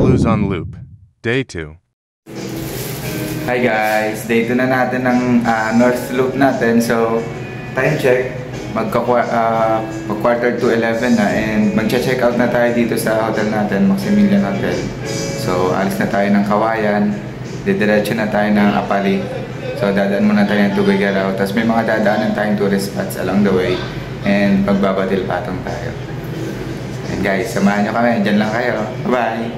Luzon Loop, Day 2. Hi guys! Day 2 na natin ng North Loop natin. So, time check. Mag-quarter to 11 na and mag-check out na tayo dito sa hotel natin, Maximilian Hotel. So, alis na tayo ng Kawayan. Didiretso na tayo ng Apali. So, dadaan muna tayo ng Tuguegarao. Tapos may mga dadaanan tayong tourist spots along the way. And magbabadil patong tayo. And guys, samahan nyo kami. Diyan lang kayo. Bye!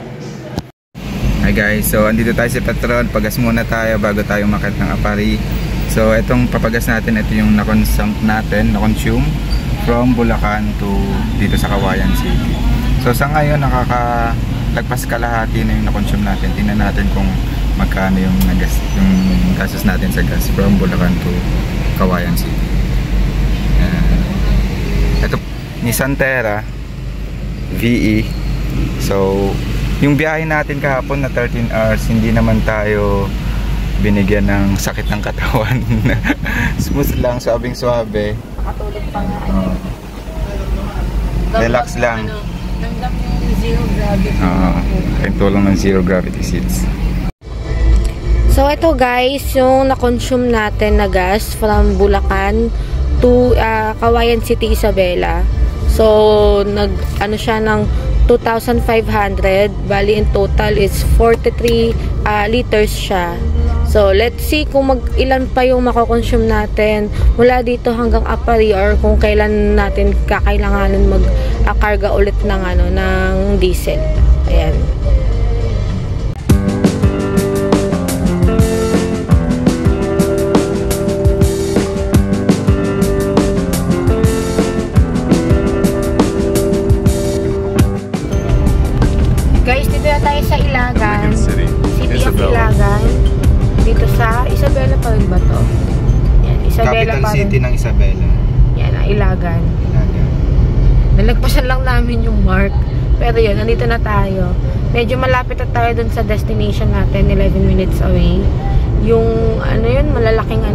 Hi guys, so andito tayo sa Petron. Pagas muna tayo bago tayo umakyat ng Apari. So itong papagas natin, ito yung na-consume from Bulacan to dito sa Kawayan City. So sa ngayon, nakakalagpas kalahati na yung na-consume natin. Tingnan natin kung magkano yung gastos natin sa gas from Bulacan to Kawayan City. Ito, Nissan Terra VE. So yung biyahe natin kahapon na 13 hours, hindi naman tayo binigyan ng sakit ng katawan. Smooth lang, suabing-suabe. Nakatulog pa nga. Relax lang. Nangdam yung zero gravity. Yung tulong ng zero gravity seats. So ito guys, yung na-consume natin na gas from Bulacan to Kawayan City, Isabela. So nag-ano siya ng 2,500. Bali in total is 43 liters siya. So let's see kung ilan pa yung mako-consume natin mula dito hanggang Apari, or kung kailan natin kakailanganin mag-karga ulit ng ng diesel. Ayan. Guys, dito na tayo sa Ilagan. City of Ilagan. Dito sa Isabela pa rin ba to? Yan, Isabela Capital City ng Isabela. Yan, Ilagan. Nalagpasan lang namin yung mark. Pero yun, nandito na tayo. Medyo malapit na tayo dun sa destination natin, 11 minutes away. Yung, yun, malaking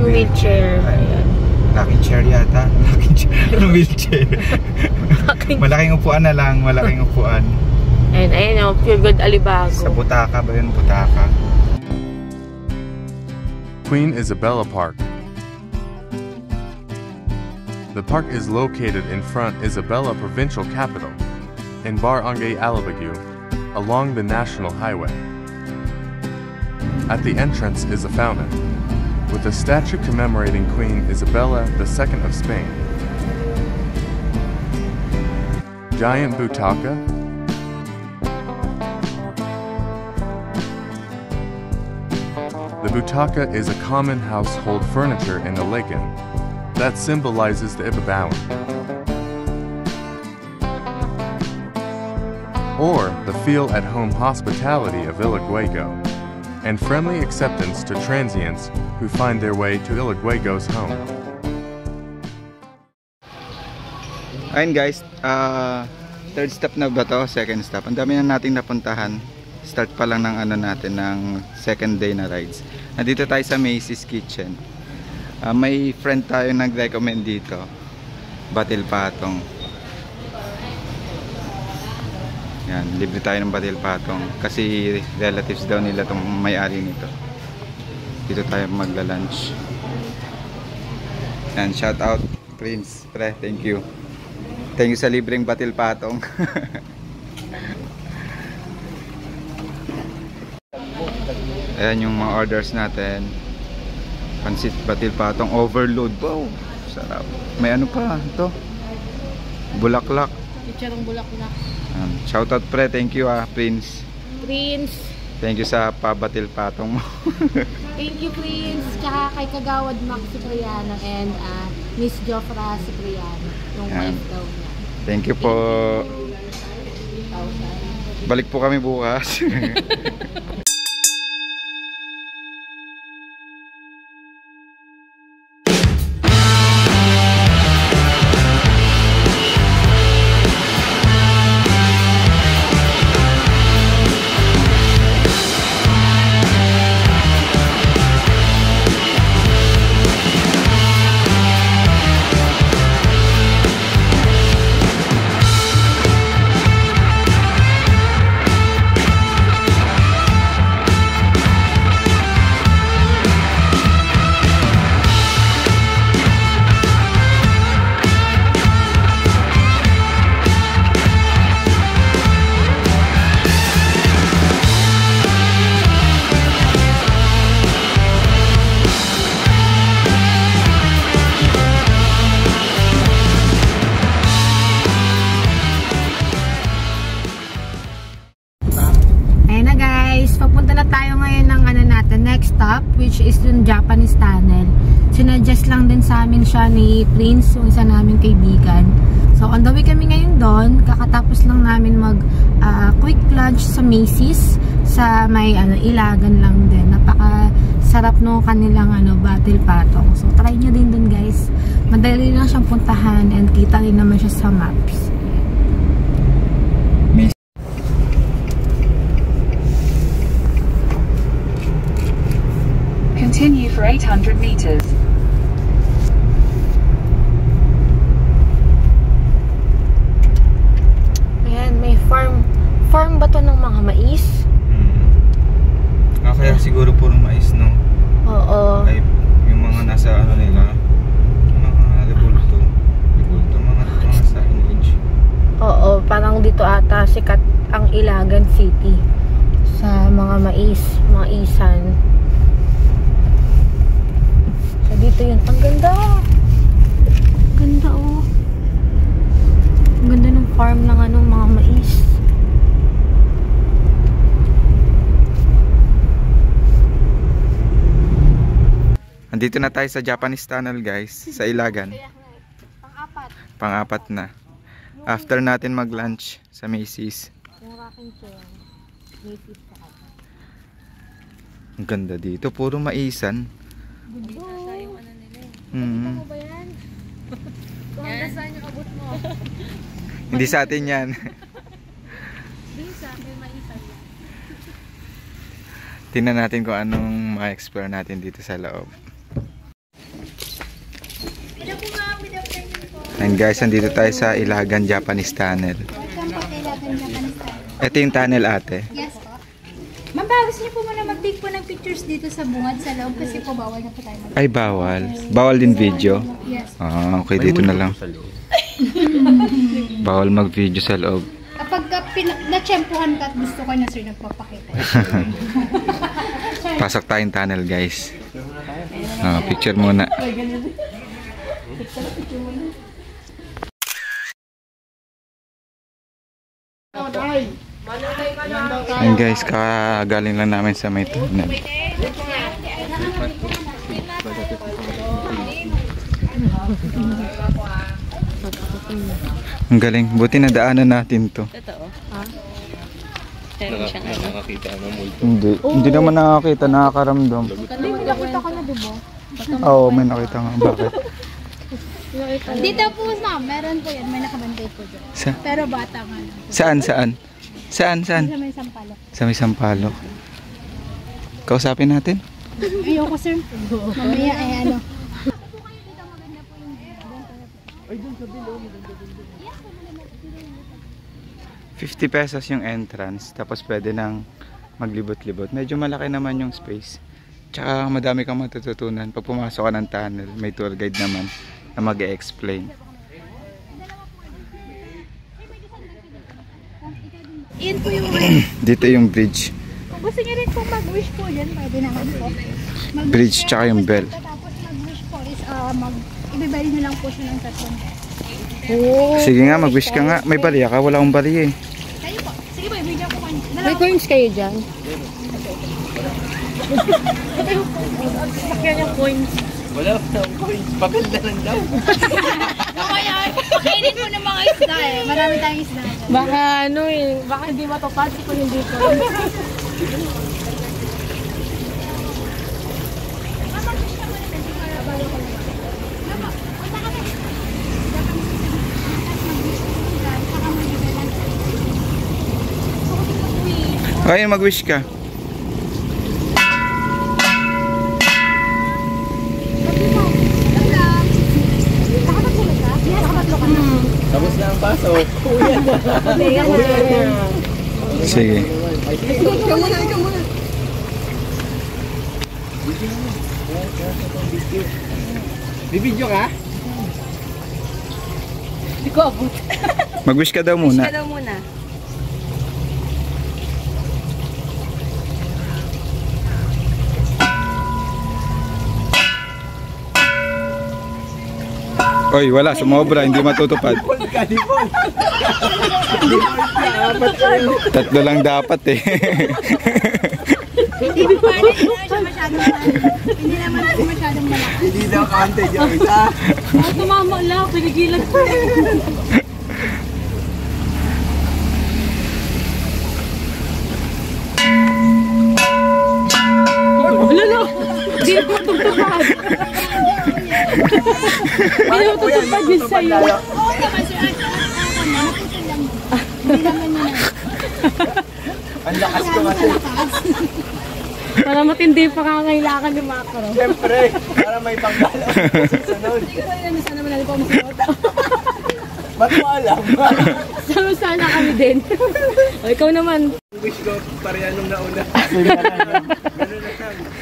wheelchair. Ayan. Malaking chair yata. Malaking chair. Wheelchair. Malaking upuan na lang. Malaking upuan. And ayun, Pure Gold Alibago. Sa butaka ba yun? Butaka. Queen Isabella Park. The park is located in front Isabela Provincial Capital, in Barangay Alibagu, along the National Highway. At the entrance is a fountain, with a statue commemorating Queen Isabella II of Spain. Giant Butaka. The butaka is a common household furniture in Iligan that symbolizes the Ibabawan, or the feel-at-home hospitality of Iloguego, and friendly acceptance to transients who find their way to Iloguego's home. Ayun guys, third stop na ba to? Second stop. Ang dami na nating napuntahan. Start pa lang ng natin ng second day na rides. Nandito tayo sa Macy's Kitchen. May friend tayo nag-recommend dito, Batil Patong. Yan, libre tayo ng Batil Patong kasi relatives daw nila itong may-ari nito. Dito tayo magla-lunch. Yan, shout out Prince, pre, thank you. Thank you sa libreng Batil Patong. Ayan yung mga orders natin. Pansit Batil Patong overload. Wow, sarap. May pa ito, bulaklak. Chicharong bulaklak. Shoutout pre, thank you Prince. Thank you sa Batil Patong mo. Thank you Prince. Tsaka kay Kagawad Max Cipriano and Miss Jofra Cipriano, yung wife daw niya. Thank you po. Balik po kami bukas. stop, which is yung Japanese Tunnel. Sinuggest lang din sa amin siya ni Prince, yung isa namin kaibigan. So, on the way kami ngayon doon. Kakatapos lang namin mag quick lunch sa Macy's. Sa may Ilagan lang din. Napaka-sarap no kanilang battle patong. So, try nyo din doon guys. Madali lang siyang puntahan and kita rin naman siya sa maps. Continue for 800 meters. Ayan, may farm ba to ng mga mais? Kaya siguro puro mais, no? Oo. Ay, yung mga nasa nila, mga rebulto, mga sa image. Oo, parang dito ata sikat ang Ilagan City sa mga mais, mga isan. So dito yun, ang ganda. Ganda oh. Ang ganda ng farm ng mga mais. Andito na tayo sa Japanese Tunnel guys, sa Ilagan. Pang-apat. Pang-apat na. After natin mag-lunch sa Macy's. Yung rocking chair. Macy's pa. Ang ganda dito, puro maisan. Gundo. Mm. Ba yan? Kung hanggang saan yung abot mo. Hindi sa atin yan. Hindi sa akin, maisan yan. Tingnan natin kung anong ma-explore natin dito sa loob. And guys, andito tayo sa Ilagan Japanese Tunnel. Ito yung tunnel ate. Yes po. Ma'am, gusto niyo po muna mag-take po ng pictures dito sa bungad sa loob kasi po bawal na po tayo mag-take. Ay, bawal. Bawal din video? Yes. Ah, okay, dito na lang. Bawal mag-video sa loob. Kapag na-tsempuhan ka at gusto ko na sir nagpapakita. Pasok tayong tunnel guys. Picture muna. Ayun guys, kagaling lang namin sa may tunnel. Ang galing, buti na daanan natin to. Totoo? Ha? Meron siyang Nakakita mo multo. Hindi naman nakakita, nakakaramdam. May nakita ka na diba? Oo, may nakita nga. Bakit? Dito po ma'am, meron po yan. May nakabantay po dyan. Pero bata nga lang. Saan? Saan? Sa may sampalok. Sa may sampalok. Kausapin natin. Ayoko sir. Mamaya ay ano. 50 pesos yung entrance, tapos pwede nang maglibot-libot. Medyo malaki naman yung space. Tsaka madami kang matututunan. Pag pumasok ka ng tunnel, may tour guide naman na mag-e-explain. Iyan po yung Dito yung bridge. kung gusto niyo rin pong mag-wish po dyan, pwede naman po. Bridge tsaka yung bell. Tapos mag-wish po is ibibali nyo lang po siya ng 3. Sige nga, mag-wish ka nga. May bariya ka? Wala akong bariya eh. Kayo po. Sige po, ibigyan ko kayo. May coins kayo dyan? sakyan yung coins. Wala pa coins. Papel na lang daw. Kaya, pakainin mo ng mga isda eh. Marami tayong isda. Baka baka hindi matupad kung hindi ko. Ayun, mag-wish ka. Tapos na ang pasok. Sige. Bibidyo ka? Hindi ko abot. Mag-wish ka daw muna. Wish ka daw muna. Oy, wala. Sumobra. Hindi matutupad. Tatlo lang dapat eh. Hindi naman ako masyadong malaki. Hindi daw counted yung isa. Tumama lang, pinigilan ko. Wala na. Hindi na matutupad. Hindi na matutupad yun sa'yo. Oo naman, sir. Ako na, naputol lang. Hindi naman yun. Ang lakas ko kasi. Para matindi pa kakailangan ni Macro. Siyempre, para may panggalaw. Susunod. Hindi ko alam, sana manalo pa masuot. Ba't mo alam? Sama-sana kami din. O, ikaw naman. Wish ko pareha nung nauna.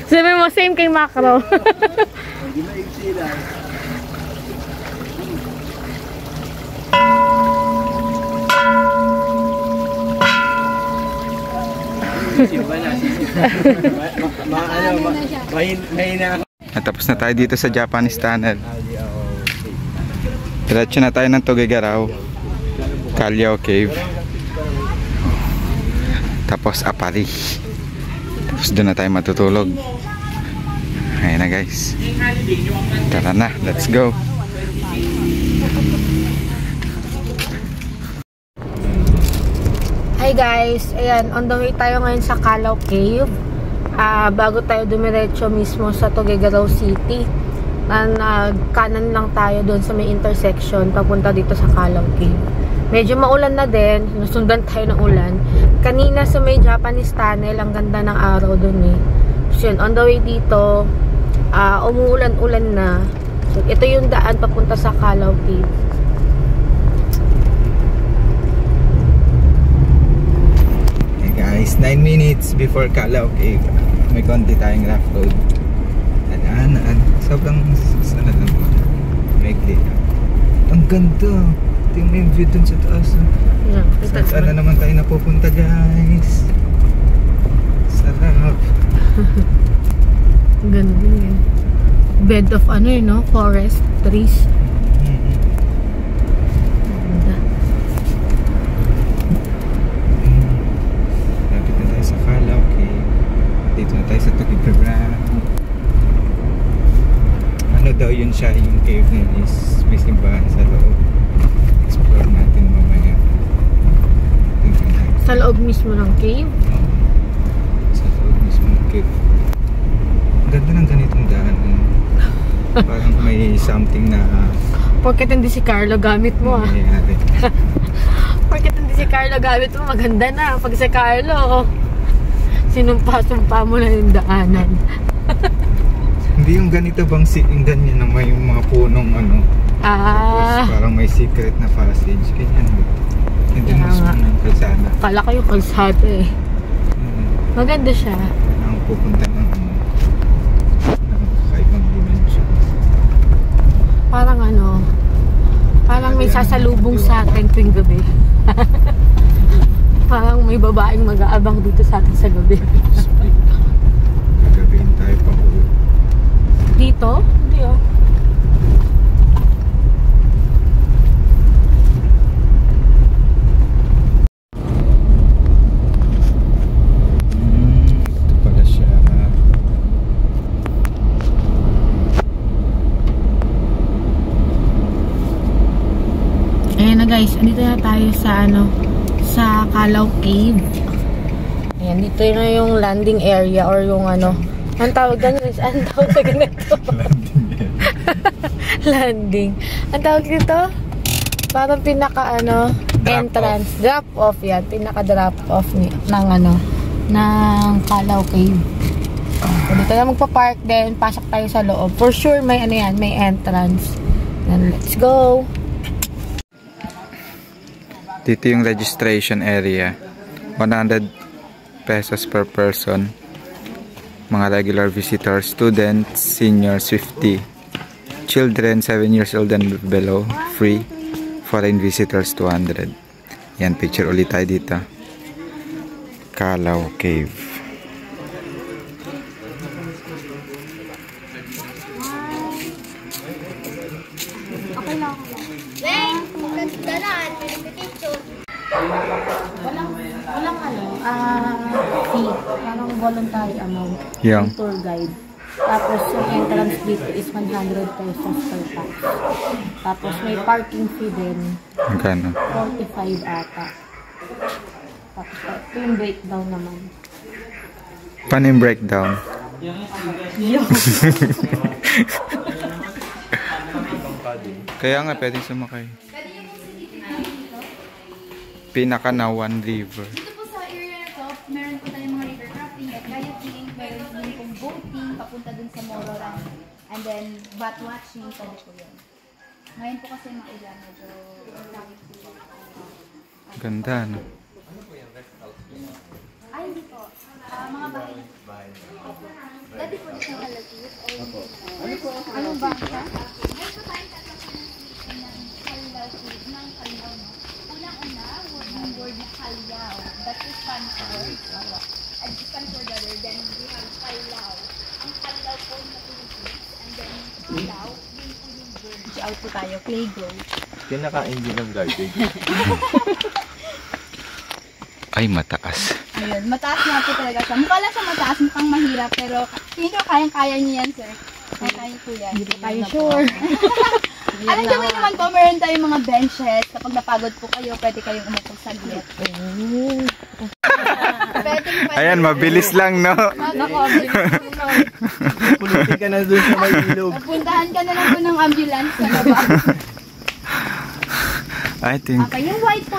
Sabi mo, same kay Macro. Hindi maiksi lang. Sisiba na, sisiba. Mahina ako. Natapos na tayo dito sa Japanese Tunnel. Diretso na tayo ng Tugigaraw, Callao Cave, tapos Apari. Tapos doon na tayo matutulog. Ayan na guys. Tara na, let's go. Hi guys, ayan, on the way tayo ngayon sa Callao Cave. Bago tayo dumiretso mismo sa Tuguegarao City, kanan lang tayo doon sa may intersection papunta dito sa Callao Cave. Medyo maulan na din, nasundan tayo ng ulan. Kanina sa may Japanese Tunnel, ang ganda ng araw doon eh. So yun, on the way dito, umuulan-ulan na. So ito yung daan papunta sa Callao Cave. Guys, 9 minutes before Callao Cave. May konti tayong rough road. Sobrang sana lang. Maigli. Ang ganda. Tingnan mo yung view dun sa taas. Yeah, Saan na naman tayo napupunta guys? Sarap. Ganda din yun. Bed of ano yun, no? Forest, trees. Ganda. Lapit na tayo sa Callao Cave. Dito na tayo sa Tuguegarao. Ano daw yun siya, yung cave na yun is may simbahan sa loob. Explore natin mamaya. Sa loob mismo ng cave. Sa loob mismo ng cave. Ang ganda ng ganitong daan. Parang may something na Porket hindi si Carlo gamit mo ah. nangyayari. Porket hindi si Carlo gamit mo, maganda na. Pag si Carlo, sinumpa-sumpa mo na yung daanan. Hindi yung ganito bang yung ganyan na may yung mga punong ano. Tapos parang may secret na passage. Ganyan. Hindi Kaya mismo nga. ng kalsada. Kala ko yung kalsada eh. Maganda siya. Ang pupunta ng kakaibang dimension. Parang ano, parang may sasalubong sa atin tuwing gabi. Parang may babaeng mag-aabang dito sa atin sa gabi. Gagabihin tayo pa uwi. Dito? Hindi oh. Ito pala siya. Ayan na guys, andito na tayo sa ano, sa Callao Cave. Ayan, dito na yung landing area or yung ano, ang tawag ganito, ang tawag sa ganito. Landing. Ang tawag dito? Parang pinaka ano, entrance. Drop off yan. Pinaka drop off ng ano, ng Callao Cave. So, dito na magpa-park din. Pasok tayo sa loob. For sure may ano yan, may entrance. Then let's go. Dito yung registration area. 100 pesos per person. Mga regular visitors, students, seniors 50. Children 7 years old and below free. Foreign visitors 200. Yan, picture ulit tayo dito. Callao Cave. Walang ano, fee. Parang voluntary amount. Yeah. Yung tour guide. Tapos yung entrance dito is 100 pesos per pax. Tapos may parking fee din. Magkano? 45 ata. Tapos ito yung breakdown naman. Paano yung breakdown? Kaya nga, pwedeng sumakay. Pinaka na One River. Dito po sa area na to, meron po tayong mga river crafting at kayaking, meron din pong boating, papunta dun sa Mororang. And then, bat watching, pwede po yun. Ngayon po kasi maulan, medyo langit po. Ganda, no? Ay, hindi po. Mga bahay. Dati po dito yung kalagit. Anong bangka? Meron po tayong tatlong ng kalagit, ng kalaw, no? Unang-una, yung word na kalyaw. That is Spanish word. And Spanish word other. Then we have kalaw. Ang kalaw po na Philippines. And then kalaw, yun po yung word. Out po tayo, playground. Kinakain din ng garbage. Ay, mataas. Ayun, mataas nga po talaga siya. Mukha lang siya mataas, mukhang mahirap. Pero tingin ko kayang-kaya niyo yan, sir. Kaya po yan. Hindi tayo sure. Alam niyo naman po, meron tayong mga benches. Kapag napagod po kayo, pwede kayong umupo saglit. Ayan, mabilis lang, no? Pulutin ka na dun sa may ilog. Puntahan ka na lang po ng ambulance sa baba. I think... Okay, yung white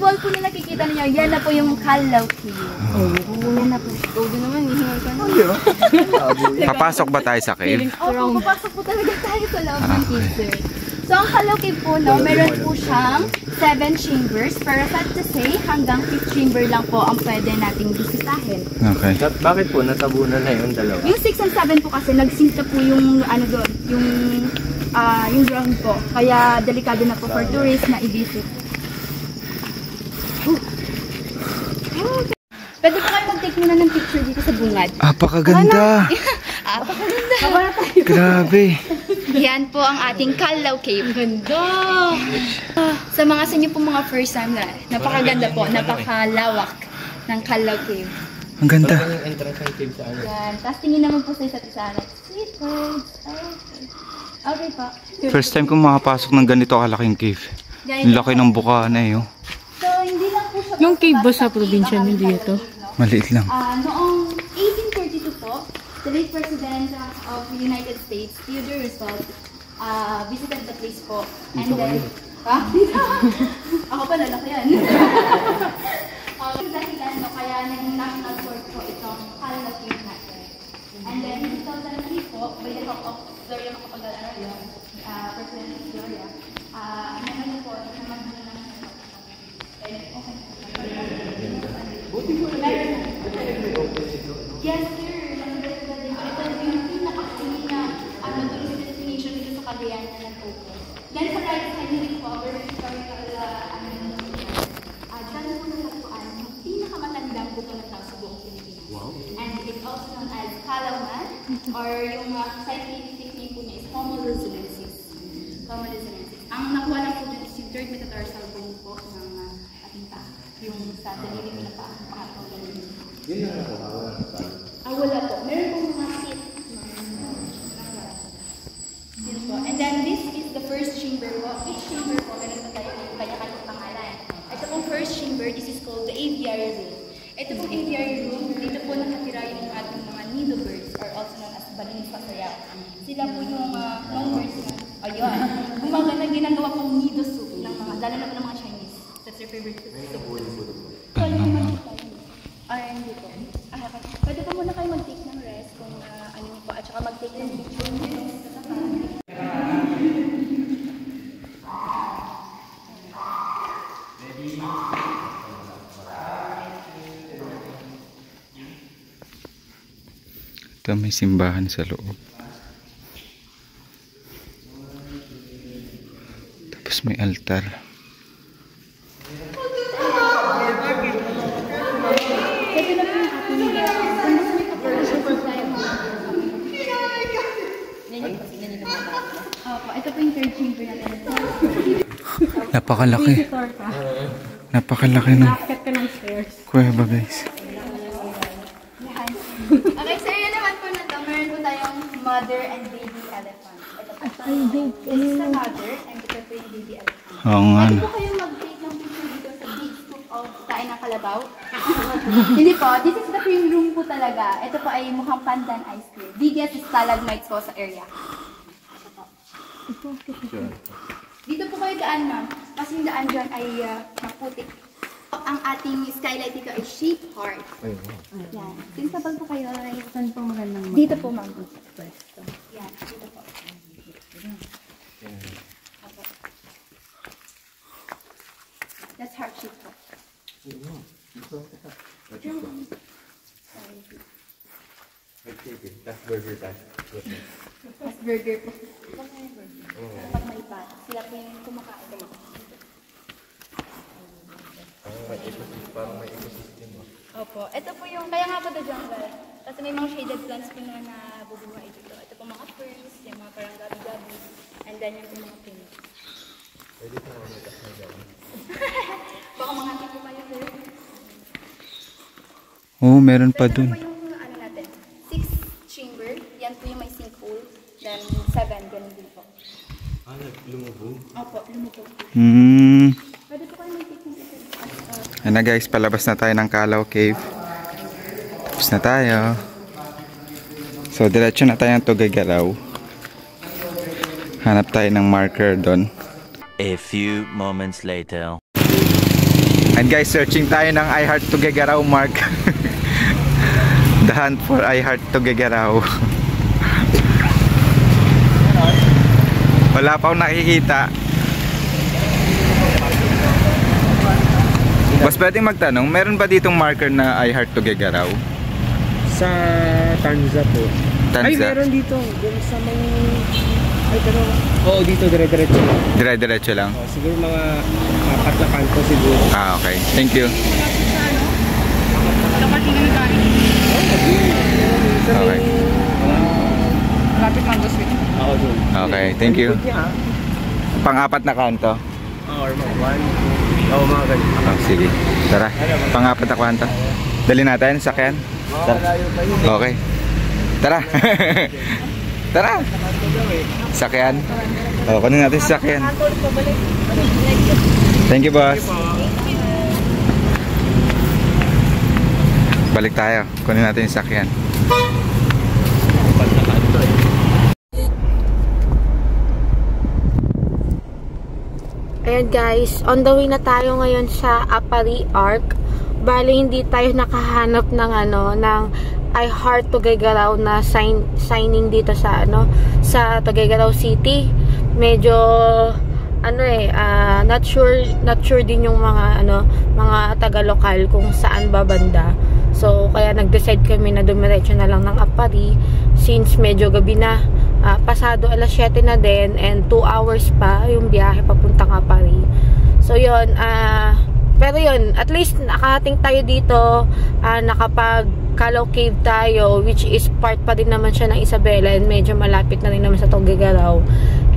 wall po na nakikita niyo, yan na po yung Kalaw Cave. Yan na po. Gold naman, hihingal ka na. Papasok ba tayo sa cave? Opo, papasok po talaga tayo sa loob ng cave, sir. So, ang Kalaw Cave po, no, meron po siyang 7 chambers. Pero sad to say, hanggang 5th chamber lang po ang pwede nating bisitahin. Okay. Bakit po natabunan na yung dalawa? Yung 6 and 7 po kasi nagsinta po yung ano doon, yung ground po. Kaya delikado na po for tourists na i-visit. Pwede po kayo mag-take muna ng picture dito sa bungad. Apakaganda! Apakaganda! Grabe! Yan po ang ating Kalaw Cave. Ganda! Sa mga sa inyo po mga first time na, napakaganda po, napakalawak ng Kalaw Cave. Ang ganda! Yung entrance ng cave sa ano? Yan. Tapos tingin naman po sa isa't isa. Sweet words. Okay. Okay po. First time kong makapasok ng ganito kalaking cave. Ang laki ng buka na eh, oh. So, hindi lang po siya... Yung cave ba sa probinsya, hindi ito? Maliit lang. Noong 1842 po, the late President of the United States, Theodore Roosevelt, visited the place po. And then... Ha? Ako pa, lalaki yan. Dahilan, no, kaya naging national court po itong Kalaw Cave natin. And then, in 2003 po, by the help of Gloria Macapagal-Arroyo, President Gloria, naman po, naman po ng yes, sir. Ito yung pinaka-sini na tourist destination dito sa Cagayan na nag-open. Then sa right side nila po, very historical dyan po natagpuan yung pinakamatandang buto ng tao sa buong Pilipinas. Wow. And it's also known as Calauman, or yung scientific name po niya is Homo luzonensis. Homo luzonensis. Ang nakuha lang po dyan is yung third metatarsal bone po ng ating tao. Yung sa daliri mo na pangatong daliri. Yun lang ako, wala na sa wala po. Meron po mga seat. Yun po. And then this is the first chamber po. Each chamber po, meron po tayo yung kanya-kanyang pangalan. Ito pong first chamber, this is called the aviary room. Ito pong aviary room, dito po nakatira yung ating mga nido birds, or also known as balinis pasayaw. Sila po yung long birds na, ayun, gumagana ginagawa pong nido soup ng mga, lalo na po ng mga Chinese. That's their favorite soup. Ay, hindi po. Pwede po muna kayo mag-take ng rest kung ano niyo po, at saka mag-take ng picture niyo. Ito may simbahan sa loob. Tapos may altar. Ito po yung third chamber natin. Napakalaki. Napakalaki ng Akit ka ng stairs. kuweba, guys. Okay, sa area naman po na to, meron po tayong mother and baby elephant. Ito po. This is the mother and ito po yung baby elephant. Oo nga. Pwede po kayong mag-take ng picture dito sa big scoop of kain ng kalabaw. Hindi po, this is the cream room po talaga. Ito po ay mukhang pandan ice cream. Biggest stalagmites po sa area. Dito po kayo daan, ma'am. Kasi yung daan dyan ay maputik. Ang ating skylight dito ay shape heart. Yan. Tinsabag po kayo. Saan po magandang Dito po, ma'am. Yan, dito po. Apo. That's heart shape po. That's burger time. That's burger po. Kapag may pat, sila po yung kumakain. Parang may ecosystem mo. Opo. Ito po yung, kaya nga po the jungle. Kasi may mga shaded plants po na nabubuhay dito. Ito po mga ferns, yung mga parang gabi-gabi. And then yung mga pino. Pwede po mga tas na dyan. Baka mga tipo pa yun sir. Oo, meron pa Ito dun. po yung ano natin. 6 chamber. Yan po yung may sinkhole. Then 7, ganun din po. Lumubog? Opo, lumutog. Pwede po kayo mag-take ng picture. Ayan na guys, palabas na tayo ng Kalaw Cave. Tapos na tayo. So, diretso na tayo ng Tuguegarao. Hanap tayo ng marker doon. A few moments later. And guys, searching tayo ng I Heart Tuguegarao mark. The hunt for I Heart Tuguegarao. Wala pa akong nakikita. Mas pwedeng magtanong, meron ba ditong marker na I Heart Tuguegarao? Sa Tanza po. Tanza? Ay, meron dito. Doon sa may... Ay, pero... Oo, dito dire-diretso lang. Dire-diretso lang? Siguro mga 4 na kanto siguro. Ah, okay. Thank you. Okay. Lapit lang dos week. Ako doon. Okay, thank you. Pang-apat na kanto. Or mga 1, 2, mga ganyan. Oh, sige. Tara. Pang-apat na kanto. Dali natin, sakyan. Tara. Okay. Tara. Tara. Sakyan. Oh, kunin natin sa sakyan. Thank you, boss. Balik tayo. Kunin natin yung sakyan. Ayan guys, on the way na tayo ngayon sa Apari Arc. Bali hindi tayo nakahanap ng ng I Heart Tuguegarao na signing dito sa sa Tuguegarao City. Medyo not sure din yung mga taga-lokal kung saan babanda. So kaya nag-decide kami na dumiretso na lang ng Apari since medyo gabi na. Pasado alas 7 na din and 2 hours pa yung biyahe papuntang Apari. So yun, pero yun, at least nakahating tayo dito, nakapag Kalaw Cave tayo, which is part pa din naman siya ng Isabela and medyo malapit na rin naman sa Tuguegarao.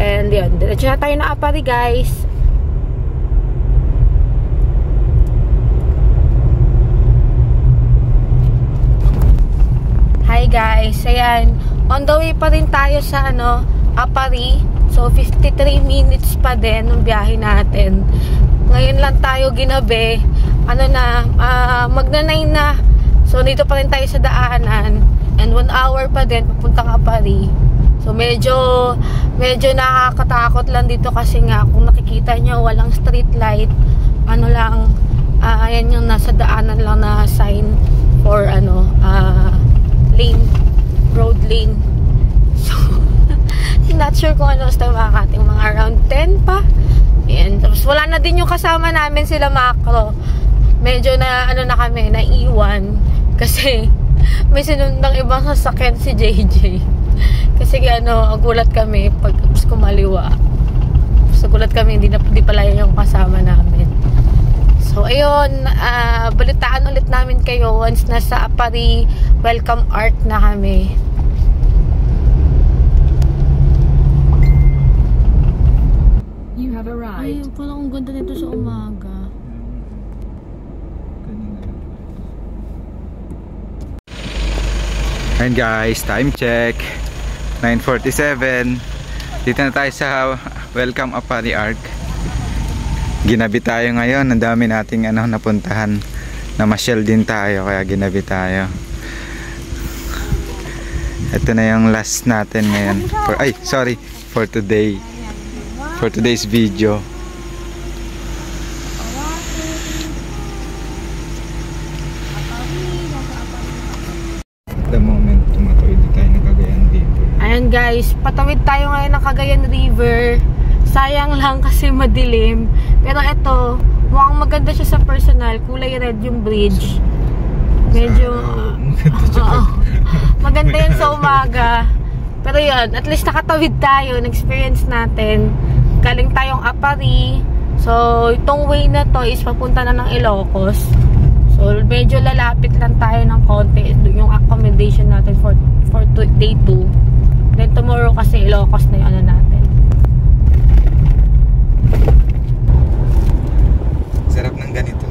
And yun, diretso na tayo na Apari guys. Hi guys, ayan, on the way pa rin tayo sa Apari. So 53 minutes pa din ng biyahe natin. Ngayon lang tayo ginabi. Magna-9 na. So dito pa rin tayo sa daanan. And 1 hour pa din papuntang Apari. So medyo nakakatakot lang dito kasi nga kung nakikita nyo walang street light. Ayan yung nasa daanan lang na sign for road lane. So not sure kung ano tayo makakating, mga around 10 pa. And tapos wala na din yung kasama namin, sila Macro. Medyo na kami naiwan kasi may sinundang ibang sasakyan si JJ. Kasi gulat kami pag kumaliwa. So gulat kami hindi pala yung kasama namin. So ayun, balitaan ulit namin kayo once nasa Apari Welcome Arc na kami. You have arrived. Ay, pala ang ganda nito sa umaga. And guys, time check 9:47. Dito na tayo sa Welcome Apari Arc. Ginabi tayo ngayon. Ang dami nating napuntahan. Namasyal din tayo kaya ginabi tayo. Ito na yung last natin ngayon. For today. For today's video. The moment tumatawid tayo ng Cagayan River. Ayan guys, patawid tayo ngayon ng Cagayan River. Sayang lang kasi madilim. Pero ito, mukhang maganda siya sa personal. Kulay red yung bridge. Medyo maganda yan sa umaga. Pero yun, at least nakatawid tayo. Experience natin. Galing tayong Apari. So, itong way na to is papunta na ng Ilocos. So, medyo lalapit lang tayo ng konti. Yung accommodation natin for day 2. Then tomorrow kasi Ilocos na yung natin. Sarap ng ganito.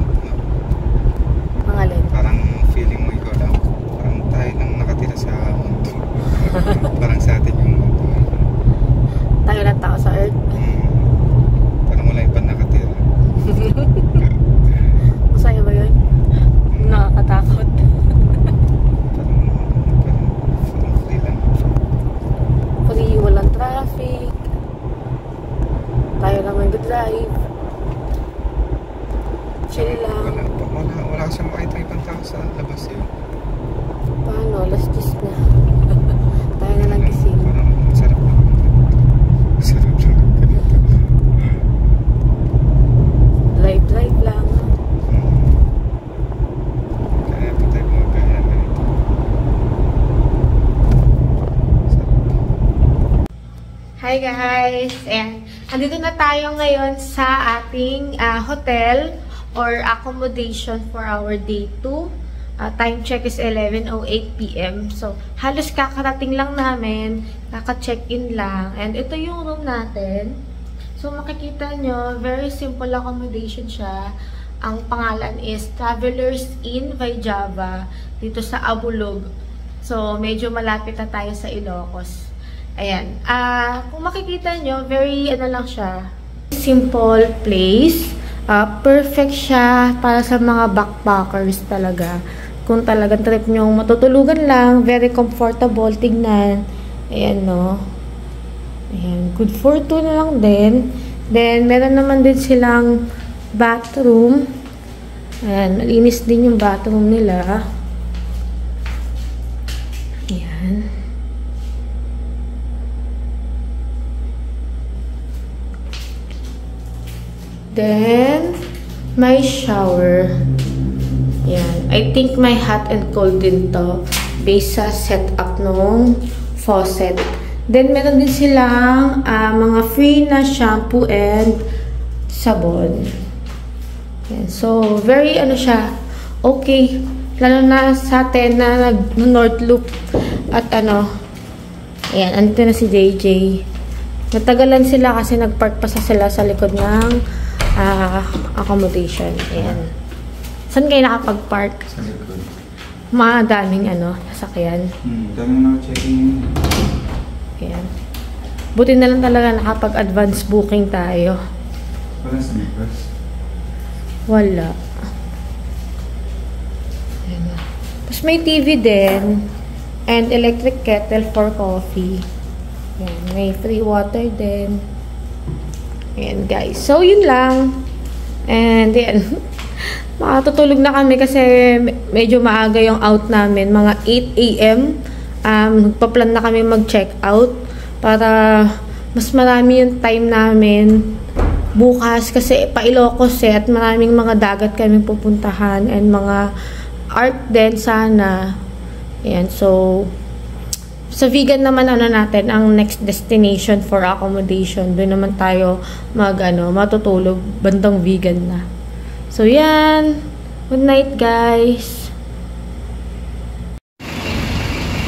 Mga len. Parang feeling mo ikaw lang. Parang tayo lang nakatira sa mundo. Parang sa atin yung mundo. Tayo lang tao sa Earth. Parang wala ibang nakatira. Masaya ba yun? Nakakatakot. Parang free lang. Free, walang traffic. Tayo lang mag-drive. Chill lang. Wala kasi makita ibang tao sa labas eh. Paano? Alas 10 na. Tayo na lang gising. Parang sarap lang. Sarap lang ganito. Drive lang. Kaya ito tayo magkaya ganito. Hi guys! And andito na tayo ngayon sa ating hotel or accommodation for our day 2. Time check is 11:08 PM. So, halos kakarating lang namin. Kaka-check-in lang. And ito yung room natin. So, makikita nyo, very simple accommodation siya. Ang pangalan is Travelers Inn by Java dito sa Abulog. So, medyo malapit na tayo sa Ilocos. Ayan. Kung makikita nyo, very lang siya. Simple place. Perfect siya para sa mga backpackers talaga. Kung talagang trip nyo matutulugan lang, very comfortable tignan. Ayan, no? Ayan. Good for 2 na lang din. Then, meron naman din silang bathroom. Ayan. Malinis din yung bathroom nila. Ayan. Then, may shower. Yan. I think may hot and cold din to. Based sa setup nung faucet. Then, meron din silang mga free na shampoo and sabon. Yan. So, very siya. Okay. Lalo na sa atin na nag-North Loop. At ayan. Andito na si JJ. Natagalan sila kasi nagpark pa sila sa likod ng accommodation. Ayan. Saan kayo nakapag-park? Sa likod. Madaming sasakyan. Daming naka-checking. Ayan. Buti na lang talaga nakapag-advance booking tayo. Walang slippers. Wala. Ayan. Tapos may TV din. And electric kettle for coffee. Ayan. May free water din. Ayan guys. So, yun lang. And, ayan. Makatutulog na kami kasi medyo maaga yung out namin. Mga 8 AM. Nagpa-plan na kami mag-check out. Para mas marami yung time namin bukas. Kasi pa Ilocos at maraming mga dagat kami pupuntahan. And mga art din sana. Ayan. So, sa vegan naman natin ang next destination for accommodation. Doon naman tayo matutulog bandang vegan na. So yan. Good night guys.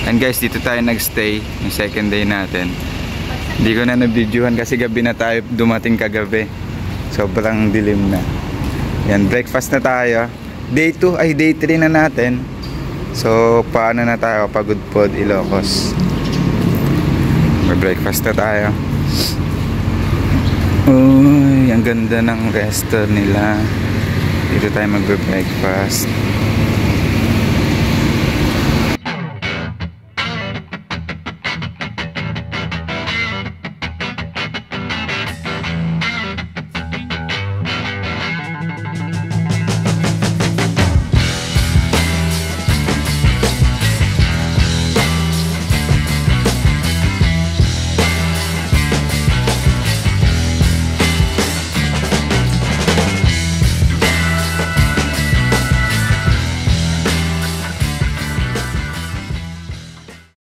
And guys, dito tayo nagstay yung second day natin. Hindi ko na nabidyohan kasi gabi na tayo dumating kagabi. Sobrang dilim na. Yan, breakfast na tayo. Day 2 ay day 3 na natin. So, paano na tayo? Pagudpod, Ilocos. Mag-breakfast na tayo. Uy, ang ganda ng resto nila. Dito tayo mag-breakfast.